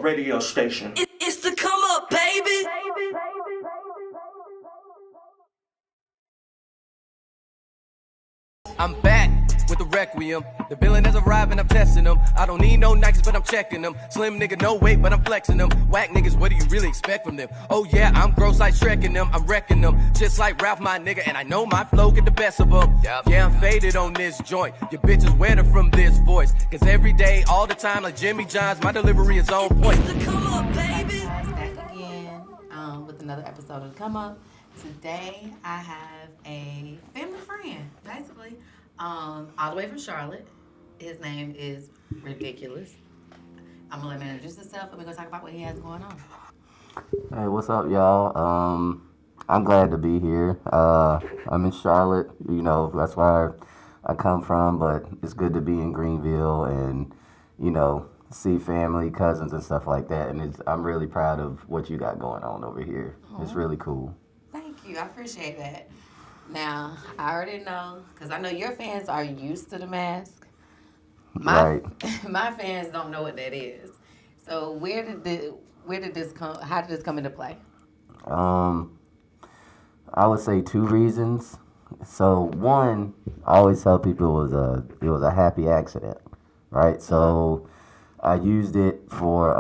ComeUp Radio Station. It's the come up, baby. I'm back with the Requiem. The villain has arrived and I'm testing them. I don't need no Nikes, but I'm checking them. Slim nigga, no weight, but I'm flexing them. Whack niggas, what do you really expect from them? Oh yeah, I'm gross like Shreking them. I'm wrecking them, just like Ralph, my nigga. And I know my flow get the best of them. Yeah, I'm faded on this joint. Your bitch is wetter from this voice. Cause every day, all the time, like Jimmy John's, my delivery is on point. It's the come up, baby. Back again with another episode of Come Up. Today I have a family friend, basically, all the way from Charlotte. His name is Ridikulaz. I'm gonna let him introduce himself and we're gonna talk about what he has going on. Hey, what's up, y'all? I'm glad to be here. I'm in Charlotte, you know, that's where I come from, but it's good to be in Greenville and, you know, see family, cousins, and stuff like that. And I'm really proud of what you got going on over here. Aww. It's really cool. Thank you. I appreciate that. Now, I already know, because I know your fans are used to the mask. Right. My fans don't know what that is. So where did this come? How did this come into play? I would say two reasons. So one, I always tell people it was a happy accident, right? So I used it for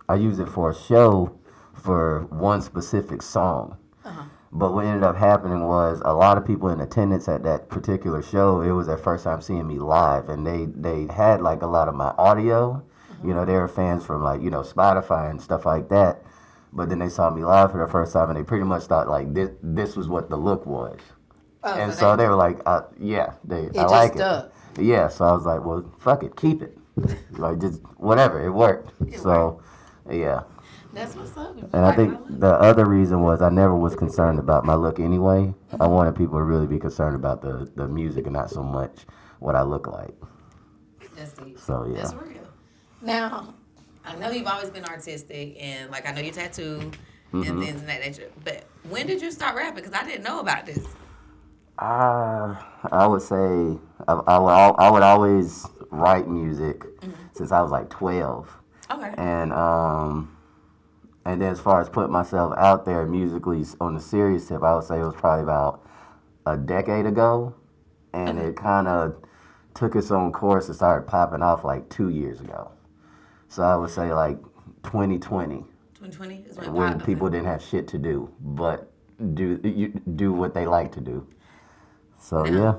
a show for one specific song. But what ended up happening was a lot of people in attendance at that particular show, it was their first time seeing me live. And they had like a lot of my audio. You know, they were fans from like, you know, Spotify and stuff like that. But then they saw me live for the first time and they pretty much thought like this was what the look was. Oh, and so they were like, yeah, I like it. Yeah, so I was like, well, fuck it, keep it. Like just whatever, it worked. Yeah. That's what's up. And I think the other reason was I never was concerned about my look anyway. I wanted people to really be concerned about the music and not so much what I look like. That's deep. So, yeah. That's real. Now, I know you've always been artistic and, like, I know you tattoo and things of that nature. But when did you start rapping? Because I didn't know about this. I would say I would always write music since I was like 12. Okay. And then as far as putting myself out there musically on the serious tip, I would say it was probably about a decade ago. And it kind of took its own course and started popping off like 2 years ago. So I would say like 2020. 2020 is when people didn't have shit to do, but do what they like to do. So, yeah.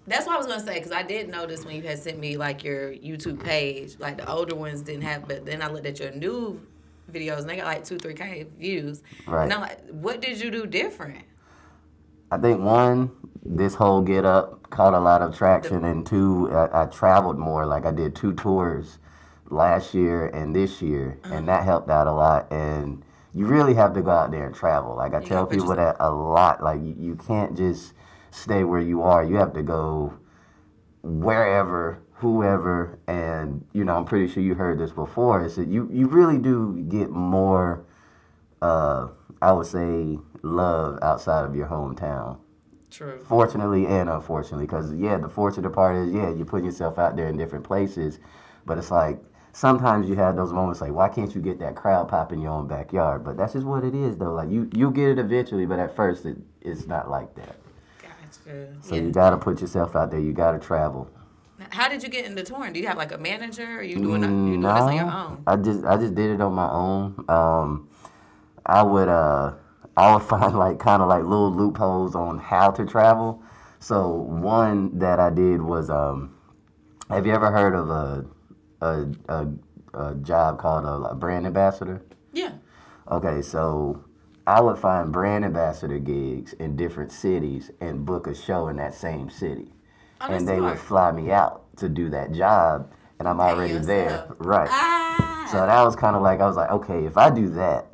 That's what I was going to say, because I did notice when you had sent me like your YouTube page, like the older ones didn't have, but then I looked at your new videos and they got like 2-3K views. Right. And I'm like, what did you do different? I think one, this whole get up caught a lot of traction, and two, I traveled more. Like I did 2 tours last year and this year, and that helped out a lot. And you really have to go out there and travel. Like I tell people that a lot. Like you can't just stay where you are. You have to go wherever, whoever, and you know, I'm pretty sure you heard this before, is that you really do get more, I would say, love outside of your hometown. True. Fortunately and unfortunately, because the fortunate part is, you put yourself out there in different places, but it's like, sometimes you have those moments like, why can't you get that crowd pop in your own backyard? But that's just what it is, though. Like, you'll get it eventually, but at first, it's not like that. Gotcha. So you got to put yourself out there. You got to travel. How did you get into touring? Do you have like a manager, or you doing this on your own? I just did it on my own. I would find like kind of like little loopholes on how to travel. So one that I did was, have you ever heard of a job called a brand ambassador? Yeah. Okay, so I would find brand ambassador gigs in different cities and book a show in that same city. And they would fly me out to do that job, and I'm already there. Right. So that was kind of like, I was like, okay, if I do that,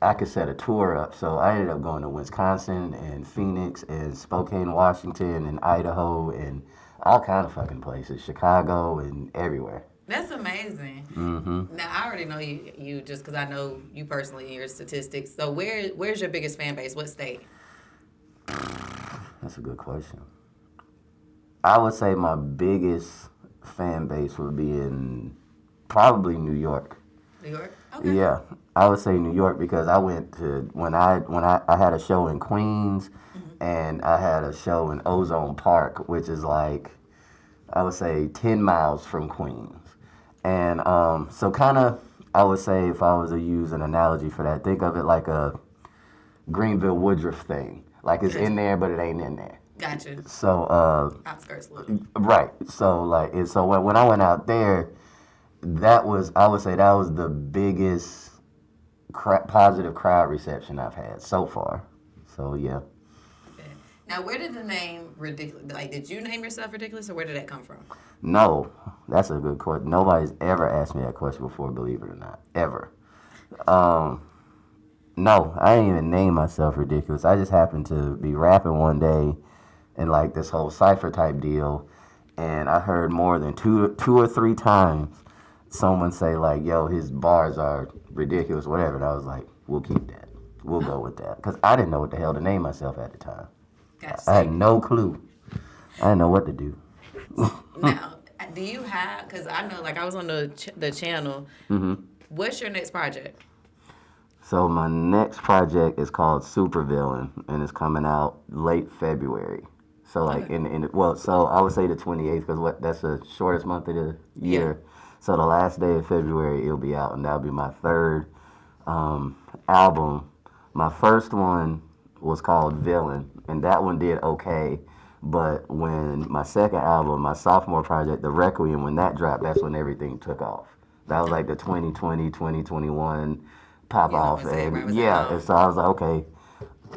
I could set a tour up. So I ended up going to Wisconsin and Phoenix and Spokane, Washington and Idaho and all kind of fucking places, Chicago and everywhere. That's amazing. Now, I already know you just because I know you personally and your statistics. So where's your biggest fan base? What state? That's a good question. I would say my biggest fan base would be in probably New York. New York? Okay. Yeah, I would say New York because I went to when I had a show in Queens, and I had a show in Ozone Park, which is like I would say 10 miles from Queens, and so kind of I would say if I was to use an analogy for that, think of it like a Greenville Woodruff thing, like it's in there but it ain't in there. Gotcha. So Outskirts, little. right, so like so when I went out there. That was, I would say, that was the biggest positive crowd reception I've had so far. So yeah. Okay. Now, where did the name Ridikulaz? Like, did you name yourself Ridikulaz, or where did that come from? No, that's a good question. Nobody's ever asked me that question before, believe it or not, ever. No, I didn't even name myself Ridikulaz. I just happened to be rapping one day, and like this whole cipher type deal, and I heard more than two or three times. Someone say like, yo, his bars are ridiculous, whatever. And I was like, we'll keep that. We'll go with that. Because I didn't know what the hell to name myself at the time. Gotcha. I had no clue. I didn't know what to do. Now, do you have, because I know, like, I was on the channel. Mm-hmm. What's your next project? So my next project is called Supervillain, and it's coming out late February. So like so I would say the 28th, because that's the shortest month of the year. Yeah. So the last day of February, it'll be out, and that'll be my third album. My first one was called Villain, and that one did okay. But when my second album, my sophomore project, The Requiem, when that dropped, that's when everything took off. That was like the 2020, 2021 pop off. And and so I was like, okay,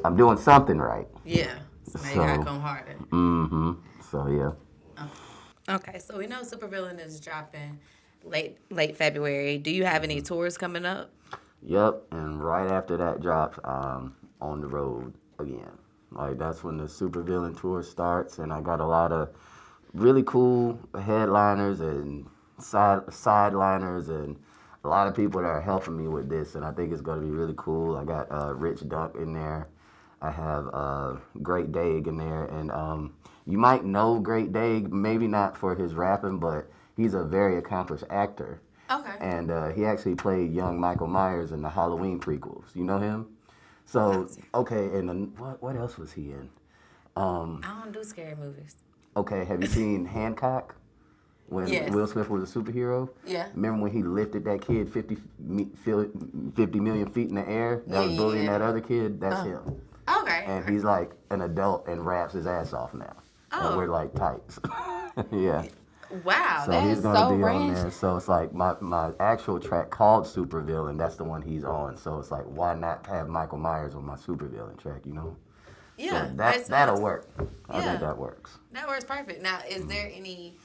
I'm doing something right. Yeah. So now you gotta come harder. Mm-hmm. So yeah. Okay, so we know Supervillain is dropping late February. Do you have any tours coming up? Yep, and right after that drops, on the road again. Like that's when the Supervillain tour starts, and I got a lot of really cool headliners and sideliners, and a lot of people that are helping me with this, and I think it's going to be really cool. I got Rich Dunk in there. I have Great Dag in there, and you might know Great Dag, maybe not for his rapping, but he's a very accomplished actor. Okay. And he actually played young Michael Myers in the Halloween prequels. You know him? So, okay, and then what else was he in? I don't do scary movies. Okay, have you seen Hancock? When Will Smith was a superhero? Yeah. Remember when he lifted that kid 50 million feet in the air? That was bullying that other kid? That's him. Okay. And he's like an adult and raps his ass off now. Oh. And we're like tights. Yeah. Wow, so he's gonna be on there. So it's like my actual track called Supervillain, that's the one he's on. So it's like, why not have Michael Myers on my Supervillain track, you know? Yeah. So that'll work. I think that works. That works perfect. Now, is there any,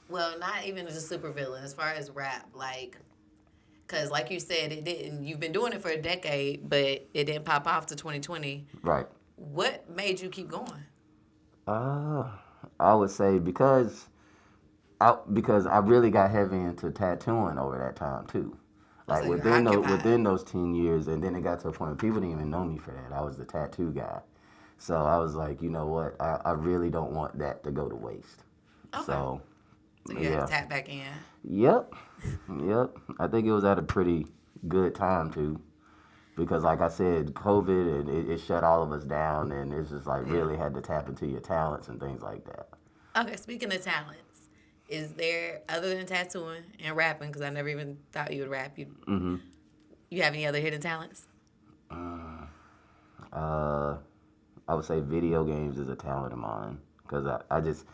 well, not even just Supervillain, as far as rap, like, because like you said, it didn't, you've been doing it for a decade, but it didn't pop off to 2020. Right. What made you keep going? I would say because I really got heavy into tattooing over that time too. Like so within those 10 years, and then it got to a point where people didn't even know me for that. I was the tattoo guy. So I was like, you know what? I really don't want that to go to waste. Okay. So you had to tap back in. Yep. I think it was at a pretty good time too. Because like I said, COVID, and it shut all of us down, and it's just like really had to tap into your talents and things like that. Okay, speaking of talents, is there, other than tattooing and rapping, because I never even thought you would rap, you have any other hidden talents? I would say video games is a talent of mine, because I just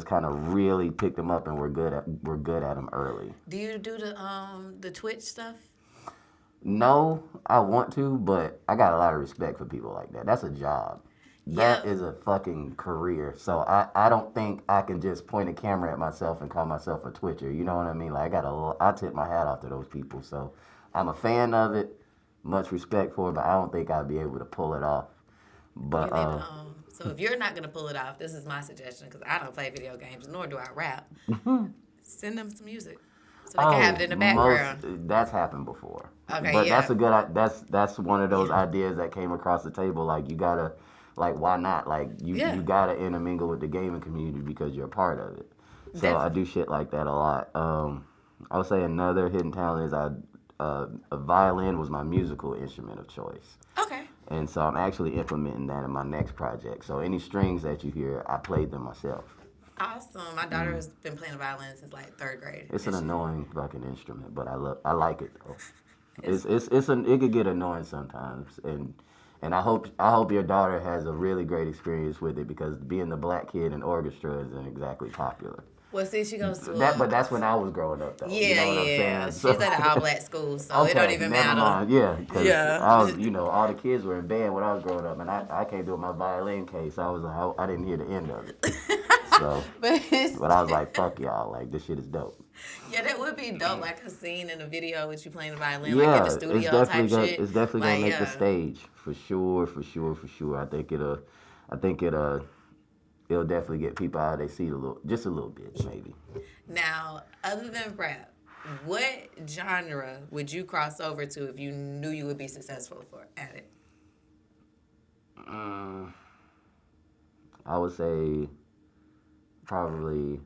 kind of really picked them up, and we're good at them early. Do you do the Twitch stuff? No, I want to, but I got a lot of respect for people like that. That's a job. That is a fucking career. So I don't think I can just point a camera at myself and call myself a Twitcher. You know what I mean? Like I tip my hat off to those people. So I'm a fan of it, much respect for it, but I don't think I'd be able to pull it off. But so if you're not gonna pull it off, this is my suggestion, because I don't play video games, nor do I rap. Send them some music so they can have it in the background. That's happened before. Okay, but that's a good. That's one of those ideas that came across the table. Like you gotta, like why not? Like you gotta intermingle with the gaming community because you're a part of it. So I do shit like that a lot. I would say another hidden talent is a violin was my musical instrument of choice. Okay. And so I'm actually implementing that in my next project. So any strings that you hear, I played them myself. Awesome. My daughter has been playing the violin since like 3rd grade. It's an annoying fucking instrument, but I like it though. It could get annoying sometimes, and I hope your daughter has a really great experience with it, because being the black kid in orchestra isn't exactly popular. Well, see, she goes to But that's when I was growing up, though. Yeah, you know what I'm yeah. saying? She's at an all-black school, so it don't even never matter. Mind. Yeah, because Yeah. I was, all the kids were in band when I was growing up, and I came through with my violin case. I was like, I didn't hear the end of it. So, but I was like, fuck y'all, like this shit is dope. Yeah, that would be dope, like a scene in a video with you playing the violin, Yeah, like in the studio type shit. It's definitely like, gonna make the stage for sure. I think it'll definitely get people out of their seat just a little bit, maybe. Now, other than rap, what genre would you cross over to if you knew you would be successful at it? I would say probably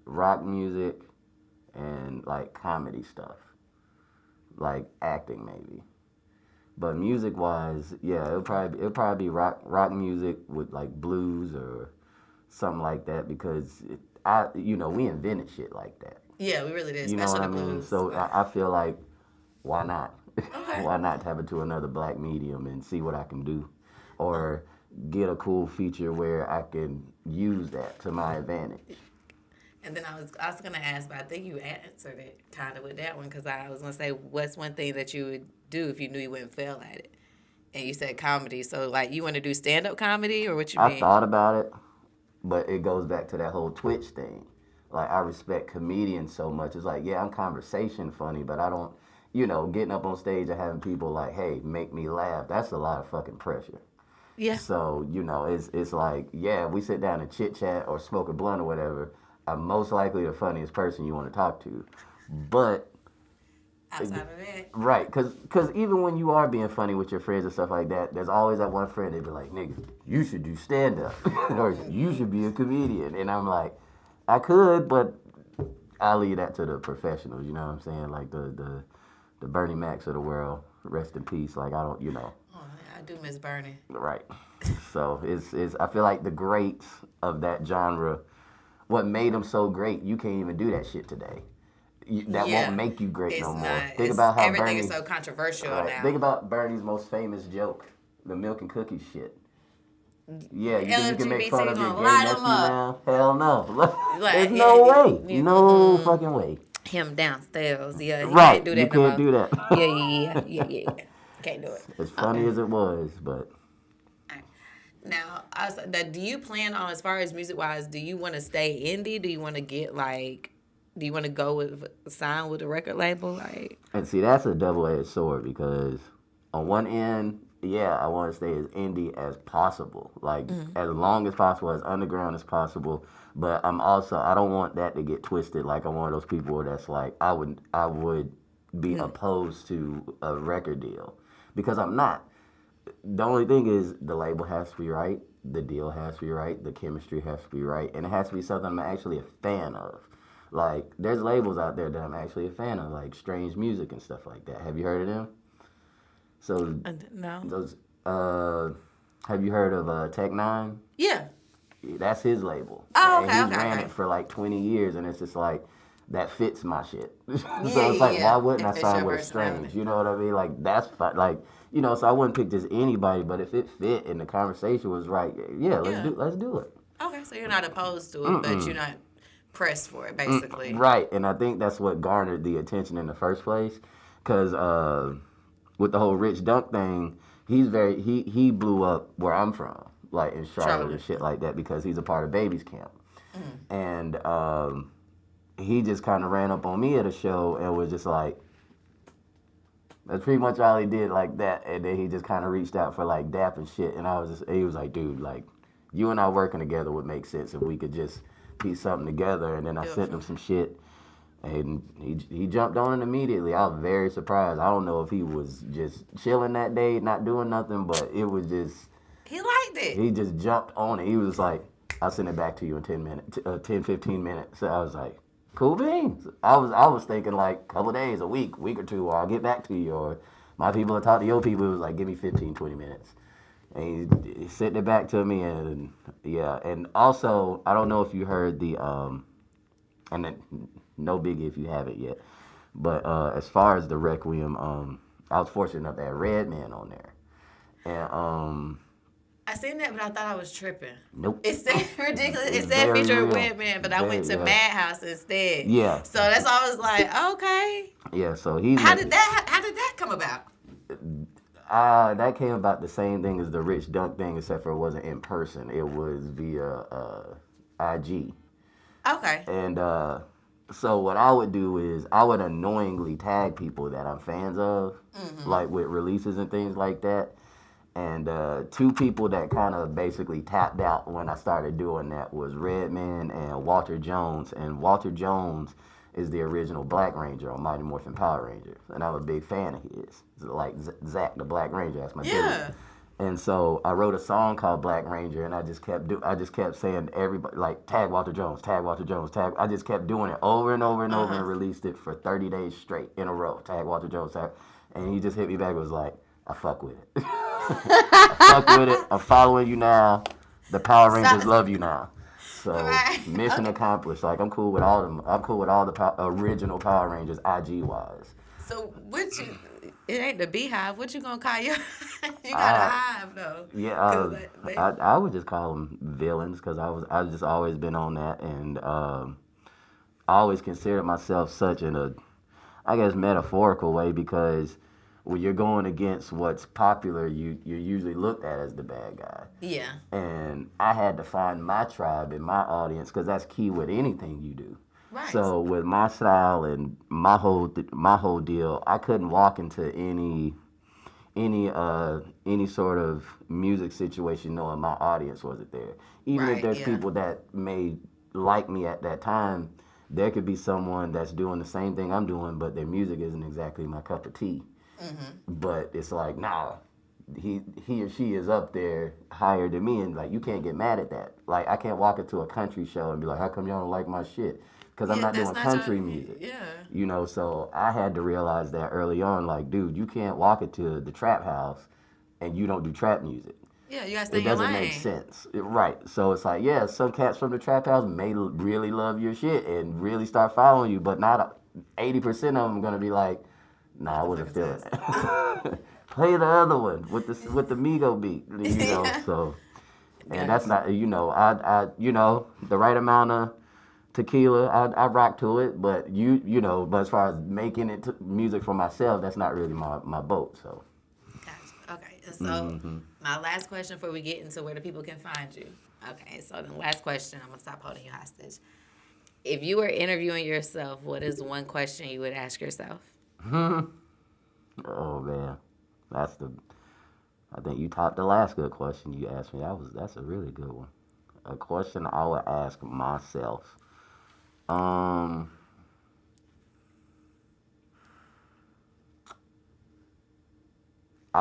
rock music and like comedy stuff, like acting maybe. But music wise, yeah, it'll probably be rock music with like blues or something like that, because we invented shit like that. Yeah, we really did. You know Especially what I the mean? blues. So I feel like, why not? Okay. Why not tap into another black medium and see what I can do, or get a cool feature where I can use that to my advantage. And then I was also going to ask, but I think you answered it kind of with that one, because I was going to say, what's one thing that you would do if you knew you wouldn't fail at it? And you said comedy. So, like, you want to do stand-up comedy, or what you mean? I thought about it, but it goes back to that whole Twitch thing. Like, I respect comedians so much. It's like, yeah, I'm conversation funny, but I don't, getting up on stage and having people like, hey, make me laugh, that's a lot of fucking pressure. Yeah. So, it's like, yeah, we sit down and chit-chat or smoke a blunt or whatever, I'm most likely the funniest person you want to talk to. But outside of that. Right, because even when you are being funny with your friends and stuff like that, there's always that one friend that be like, nigga, you should do stand-up, or you should be a comedian. And I'm like, I could, but I'll leave that to the professionals, you know what I'm saying? Like the Bernie Macs of the world, rest in peace. Like, I don't, Oh, I do miss Bernie. Right. So it's I feel like the greats of that genre, what made them so great, you can't even do that shit today. That won't make you great no more. Think about how everything Bernie, is so controversial now. Think about Bernie's most famous joke, the milk and cookies shit. Yeah, you think you can make fun of your gay nephew now? Hell no. There's no way. No fucking way. Him downstairs, yeah. He Right, can't do that you can't do that. Yeah. Can't do it. As funny as it was, but... Now, do you plan on, as far as music-wise, do you want to stay indie? Do you want to get, do you want to go with sign with a record label? And see, that's a double-edged sword, because on one end, yeah, I want to stay as indie as possible, as long as possible, as underground as possible. But I don't want that to get twisted. Like, I'm one of those people that's like, I would be opposed to a record deal, because I'm not. The only thing is, the label has to be right, the deal has to be right, the chemistry has to be right, and it has to be something I'm actually a fan of. Like, there's labels out there that I'm actually a fan of, like Strange Music and stuff like that. Have you heard of them? So no. Those have you heard of Tech Nine? Yeah. That's his label. Oh, and he's ran it for like 20 years, and it's just like, that fits my shit. So it's like, why wouldn't I sign with Strange? You know what I mean? Like, that's fine. Like, so I wouldn't pick just anybody, but if it fit and the conversation was right, let's do it. Okay, so you're not opposed to it, but you're not pressed for it, basically. Right, and I think that's what garnered the attention in the first place, because with the whole Rich Dunk thing, he blew up where I'm from, like in Charlotte and shit like that, because he's a part of Baby's Camp. And he just kind of ran up on me at a show and was just like, that's pretty much all he did, like that. And then he just kind of reached out for like dap and shit. And he was like, dude, like, you and I working together would make sense if we could just piece something together. And then I sent him some shit, and he jumped on it immediately. I was very surprised. I don't know if he was just chilling that day, not doing nothing, but it was just... He liked it. He just jumped on it. He was like, I'll send it back to you in 10 minutes, 10, 15 minutes. So I was like, Cool beans. I was thinking like a couple days, a week or two, or I'll get back to you, or my people will talk to your people. It was like, give me 15, 20 minutes. And he sent it back to me, and yeah. And also, I don't know if you heard the, and then, no biggie if you haven't yet, but as far as the Requiem, I was fortunate enough to have Redman on there. And I seen that, but I thought I was tripping. nope. It said ridiculous. It said Very featuring real. Redman, but I went to Madhouse instead. Yeah. So that's why I was like, okay. Yeah, so he's How did that come about? that came about the same thing as the Rich Dunk thing, except for it wasn't in person. It was via IG. Okay. And so what I would do is I would annoyingly tag people that I'm fans of, like with releases and things like that. And two people that kind of basically tapped out when I started doing that was Redman and Walter Jones. And Walter Jones is the original Black Ranger on Mighty Morphin Power Rangers. And I'm a big fan of his. Like Zach the Black Ranger, that's my dude. And so I wrote a song called Black Ranger, and I just kept saying to everybody, like, tag Walter Jones, tag Walter Jones, tag. I just kept doing it over and over and over, and released it for 30 days straight in a row. Tag Walter Jones, tag. And he just hit me back and was like, I fuck with it. I fuck with it. I'm following you now. The Power Rangers love you now. So mission accomplished. Like I'm cool with all them. I'm cool with all the original Power Rangers, IG wise. So it ain't the Beehive. What you gonna call you? You got a hive though. Yeah, I would just call them villains because I just always been on that, and I always considered myself such in a, I guess, metaphorical way, because when you're going against what's popular, you're usually looked at as the bad guy. Yeah. And I had to find my tribe and my audience, because that's key with anything you do. Right. So with my style and my whole deal, I couldn't walk into any sort of music situation knowing my audience wasn't there. Even if there's people that may like me at that time, there could be someone that's doing the same thing I'm doing, but their music isn't exactly my cup of tea. But it's like, nah, he or she is up there higher than me, and like you can't get mad at that. Like I can't walk into a country show and be like, how come y'all don't like my shit? Because I'm not doing country music. Yeah. You know, so I had to realize that early on, like, dude, you can't walk into the trap house and you don't do trap music. Yeah, you gotta stay in your lane. It doesn't make sense. Right. So it's like, yeah, some cats from the trap house may really love your shit and really start following you, but not 80% of them are gonna be like, nah, I wasn't feeling it. Play the other one with the Migo beat, you know. So, and that's not, you know, I the right amount of tequila, I rock to it, but you know, but as far as making it music for myself, that's not really my boat. So. Gotcha. Okay, so my last question before we get into where the people can find you. Okay, so the last question, I'm gonna stop holding you hostage. If you were interviewing yourself, what is one question you would ask yourself? Oh man, I think you topped the last good question you asked me. That's a really good one. A question I would ask myself. I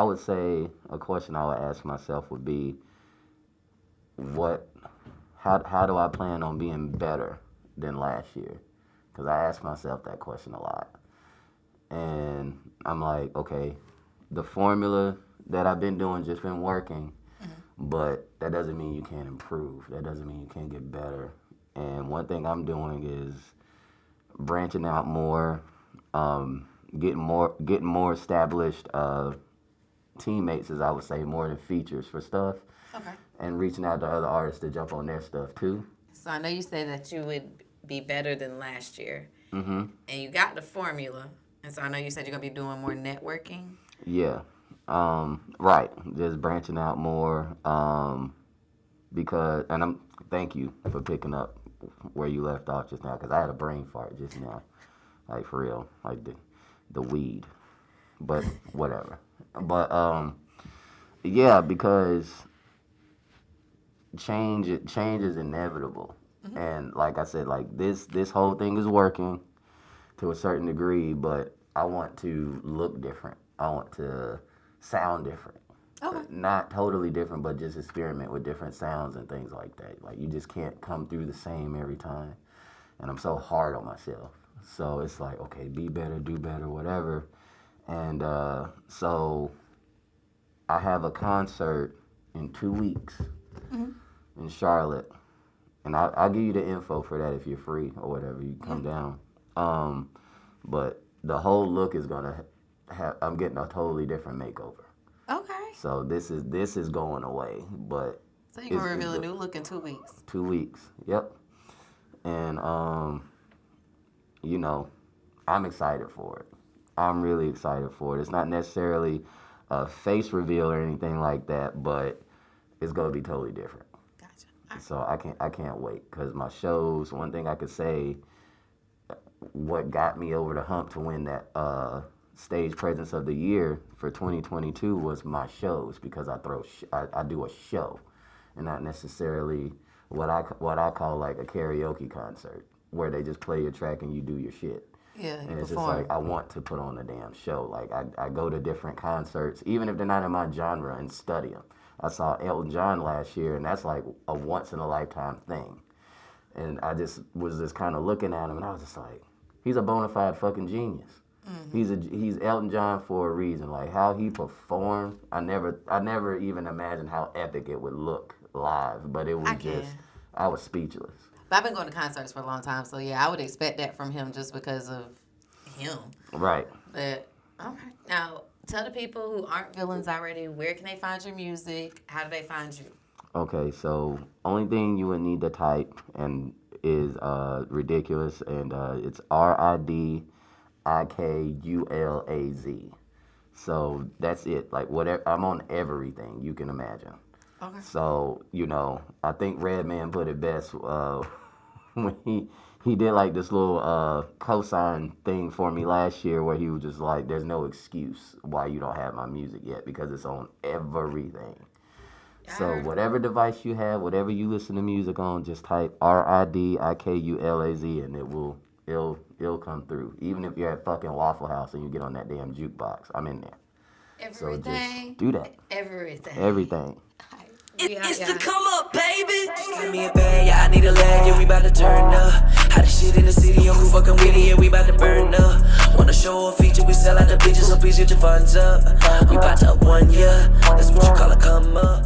would say a question I would ask myself would be, how do I plan on being better than last year? Because I ask myself that question a lot. And I'm like, okay, the formula that I've been doing just been working, but that doesn't mean you can't improve. That doesn't mean you can't get better. And one thing I'm doing is branching out more, getting more established teammates, as I would say, more than features for stuff. Okay. And reaching out to other artists to jump on their stuff too. So I know you said that you would be better than last year. And you got the formula. And so I know you said you're going to be doing more networking. Yeah. Right. Just branching out more. Because, and thank you for picking up where you left off just now, because I had a brain fart just now. Like, for real. Like the weed. But whatever. But, yeah, because change is inevitable. And like I said, like this whole thing is working to a certain degree, but I want to look different. I want to sound different. Okay. Not totally different, but just experiment with different sounds and things like that. Like you just can't come through the same every time. and I'm so hard on myself. So it's like, okay, be better, do better, whatever. And so I have a concert in 2 weeks in Charlotte. And I'll give you the info for that if you're free or whatever. You come down. But the whole look is going to have, I'm getting a totally different makeover. Okay. So this is going away. But So you're going to reveal a new look in 2 weeks. 2 weeks, yep. And, you know, I'm excited for it. I'm really excited for it. It's not necessarily a face reveal or anything like that, but it's going to be totally different. Gotcha. So I can't wait, because my shows, one thing I could say, what got me over the hump to win that stage presence of the year for 2022 was my shows, because I do a show, and not necessarily what I call like a karaoke concert, where they just play your track and you do your shit. Yeah, and it's just like, I want to put on a damn show. Like, I go to different concerts, even if they're not in my genre, and study them. I saw Elton John last year, and that's like a once-in-a-lifetime thing. And I just was just kind of looking at him, and I was just like, he's a bona fide fucking genius. He's Elton John for a reason. Like, how he performed, I never even imagined how epic it would look live. But it was I was speechless. But I've been going to concerts for a long time, so yeah, I would expect that from him just because of him. Right. But, all right. Now, tell the people who aren't villains already, where can they find your music? How do they find you? Okay, so only thing you would need to type and is Ridikulaz, and it's RIDIKULAZ. So that's it. Like, whatever, I'm on everything you can imagine. Okay. So, you know, I think Redman put it best when he did like this little cosign thing for me last year, where he was just like, there's no excuse why you don't have my music yet, because it's on everything. So whatever device you have, whatever you listen to music on, just type RIDIKULAZ, and it'll come through. Even if you're at fucking Waffle House and you get on that damn jukebox, I'm in there. Everything. So just do that. Everything. It's the come up, baby. Give me a bag, yeah, I need a leg, yeah, we bout to turn up. How the shit in the city, yo, who fucking with it, yeah, we bout to burn up. Wanna show a feature, we sell out the bitches, so please get your funds up. We bout to up 1 year, that's what you call a come up.